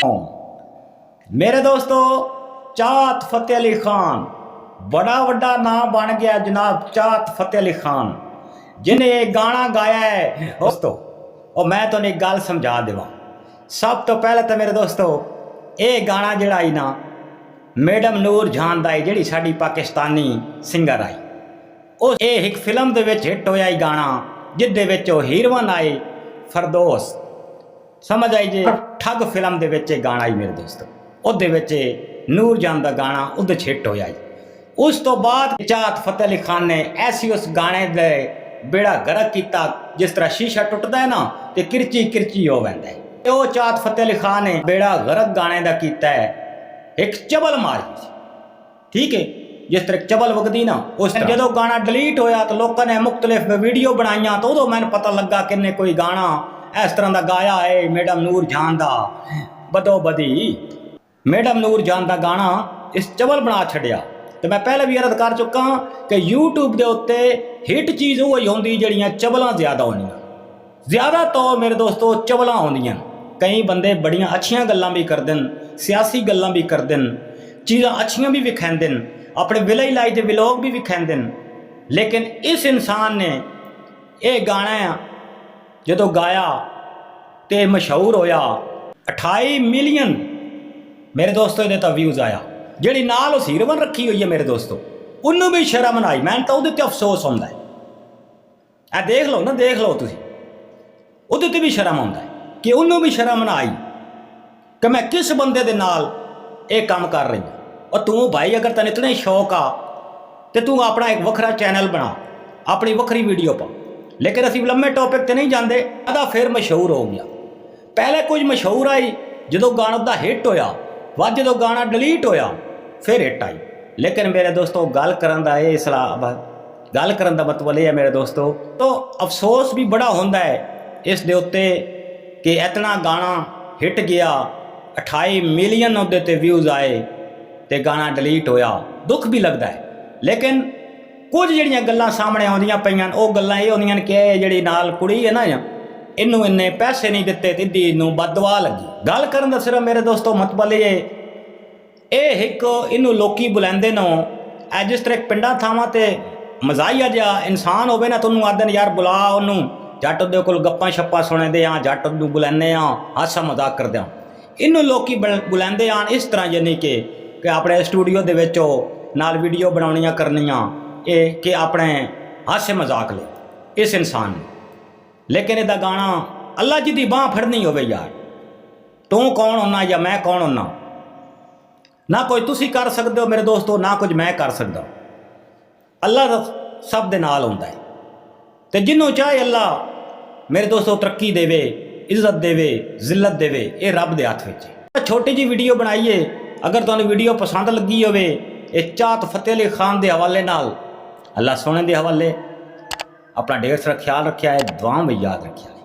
मेरे दोस्तों चाहत फतेह अली खान बड़ा वड्डा नाम बन गया जनाब। चाहत फतेह अली खान जिन्हें एक गाना गाया है दोस्तों, और मैं तो एक गल समझा देवा। सब तो पहले तो मेरे दोस्तों ये गाना जड़ा आई ना मैडम नूर जहान दा जी साड़ी पाकिस्तानी सिंगर आई, उस एक फिल्म दे विच हिट होया गाना जिदे विच हीरोइन आई फरदौस, समझ आई जे ठग फिल्म दे विच गाना आई मेरे दोस्तों। उहदे विच नूर जहान दा गाना उहदे हिट होया। उस तो बाद चाहत फतेह अली खान ने ऐसी उस गाने दे बेड़ा गर्क किया जिस तरह शीशा टुटदा है ना तो किरची किरची हो वैंदा है। वो चाहत फतेह अली खान ने बेड़ा गर्क गाने का किया है, एक चबल मारी, ठीक है, जिस तरह चबल वगदी ना। उस जो गाना डिलीट होया तो लोगों ने मुख्तलिफ वीडियो बनाई तो उदों मैंने पता लगा कि इन्हें कोई गाना इस तरह का गाया है मैडम नूर जहान का। बदो बदी मैडम नूर जहान का गाना इस चबल बना छड़िया। तो मैं पहले भी अर्ज कर चुका कि यूट्यूब के उत्ते हिट चीज़ वही होंगी जड़ियाँ चबलां ज़्यादा होंदियां, ज़्यादा तो मेरे दोस्तों चबलां होंदियां। कई बंदे बड़ियां अच्छियां गल्लां भी करदे, सियासी गल्लां भी करदे, चीज़ां अच्छियां भी विखांदे, अपने विलेज लाइफ के विलोग भी विखांदे। लेकिन इस इंसान ने यह गाना जो गाया तो मशहूर होया, 28 मिलियन मेरे दोस्तों ये तो व्यूज़ आया। जी नाल उस हीरोइन रखी हुई है मेरे दोस्तों, उन्होंने भी शर्म ना आई। मैं तो वो अफसोस आता है, देख लो ना, देख लो तुम, वो भी शर्म आता है कि उन्होंने भी शर्म ना आई कि मैं किस बंदे दे नाल ये काम कर रही हूँ। और तू भाई अगर तेन इतना ही शौक आ तो तू अपना एक वखरा चैनल बना, अपनी वखरी वीडियो पा। लेकिन असीं लम्बे टॉपिक ते नहीं जाते, अदा फिर मशहूर हो गया। पहले कुछ मशहूर आई जो गाना उसका हिट होया, बाद जो गाना डिलीट होया फिर हिट आई। लेकिन मेरे दोस्तों गल करन दा ये सलाह, गल करन दा मतलब ये है मेरे दोस्तों, तो अफसोस भी बड़ा होंदा है इस दे उत्ते कि इतना गाना हिट गया, 28 मिलियन उहदे ते व्यूज़ आए तो गाना डिलीट होया, दुख भी लगता है। लेकिन कुछ जिहड़ियां गल्लां सामने आउंदियां पईयां वो गल्लां ये होंदियां कि जिहड़ी नाल कुड़ी है ना इनू इन्ने पैसे नहीं दिते तो इदी इनू बददुआ लगी। गल करन दा सिर्फ मेरे दोस्तों मतलब ये एक इनू लोकी बुलांदे नो जिस तरह पिंडां थावां ते मजाहिया जिहा इंसान होवे ना तो उन्होंने आदन यार बुला उन्होंने, जट उहदे कोल गप्पां शप्पां सुणदे आ, जट उहनूं बुलाने हासा मजाक करदे आ। इनू लोकी बुलांदे आन इस तरह यानी कि अपने स्टूडियो दे विच नाल वीडियो बनाउणियां करनियां ये कि अपने हासे मजाक ले इस इंसान ने। लेकिन इहदा गाना अल्लाह जी दी बांह फड़नी होवे यार, तू कौन होना या मैं कौन होना, ना कोई तुसी कर सकते हो मेरे दोस्तों, ना कुछ मैं कर सकता। अल्लाह सब दे नाल होंदा है, तो जिन्हों चाहे अल्लाह मेरे दोस्तों तरक्की देवे, इज्जत देवे, जिल्लत देवे, ये रब दे हथ विच। छोटी जी वीडियो बनाइए, अगर तुहानूं वीडियो पसंद लगी होवे ये चाहत फतेह अली खान के हवाले नाल, अल्लाह सोने के हवाले, अपना ढेर सारा ख्याल रखिया है, दुआओं में याद रखिया है।